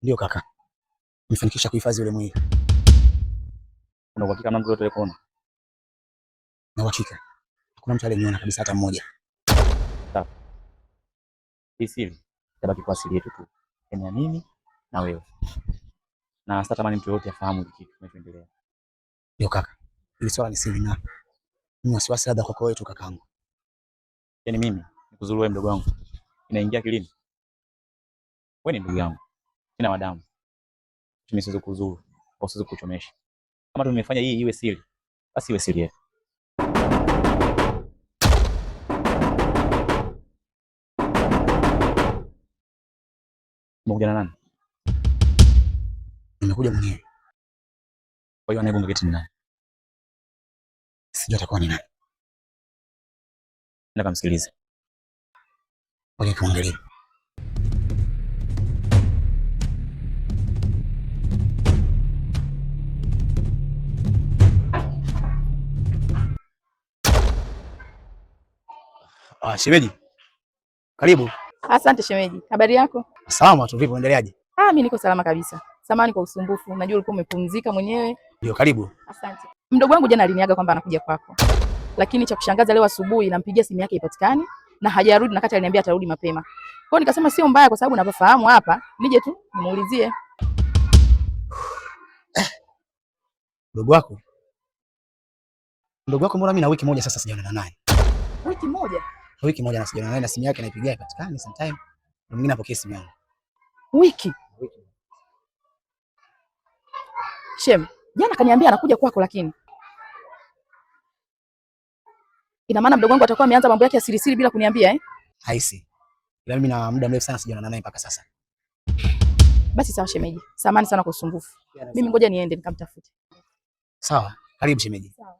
Ndio kaka. Nimefanikisha kuhifadhi ule mwili. Una uhakika na mtu yote yuko? Na uhakika. Hakuna mtu aliyeniona kabisa hata mmoja. Sawa. Hii siri itabaki kwa siri yetu tu. Yaani mimi na wewe. Na sitamani mtu yote afahamu hiki kitu kinachoendelea. Ndio kaka. Ile swala ni siri na mimi wasiwasi labda kwako wewe tu kakaangu. Yaani mimi nikuzuru wewe mdogo wangu. Inaingia kilini? Wewe ni ndugu yangu. Sina madamu. Mimi siwezi kuzuru au siwezi kuchomesha. Kama tumefanya hii iwe siri, basi iwe siri yetu. Umekuja na nani? Nimekuja mwenyewe. Kwa hiyo anayegonga geti ni nani? Sijui atakuwa ni nani. Nenda kumsikilize. Ngoja tuangalie. Shemeji. Karibu. Asante shemeji. Habari yako? Salama tu, vipi unaendeleaje? Mimi niko salama kabisa. Samahani kwa usumbufu. Najua ulikuwa umepumzika mwenyewe. Ndio, karibu. Asante. Mdogo wangu jana aliniaga kwamba anakuja kwako. Lakini cha kushangaza leo asubuhi nampigia simu yake ipatikane na hajarudi, na kati aliniambia atarudi mapema. Kwa hiyo nikasema sio mbaya, kwa sababu ninapofahamu hapa, nije tu nimuulizie. Mdogo wako? Mdogo wako mbona mimi na wiki moja sasa sijaonana naye? Wiki moja? Wiki moja na sijaonana naye, na simu yake naipigia ipatikane sometime. Na mwingine apokee simu yangu. Wiki? Shem, jana kaniambia anakuja kwako, lakini ina maana mdogo wangu atakuwa ameanza mambo yake ya siri siri bila kuniambia eh? Haisi. Ila mimi na muda mrefu sana sijaonana naye mpaka sasa. Basi sawa shemeji. Samahani sana kwa usumbufu. Mimi ngoja niende nikamtafute. Sawa. Karibu shemeji. Sawa.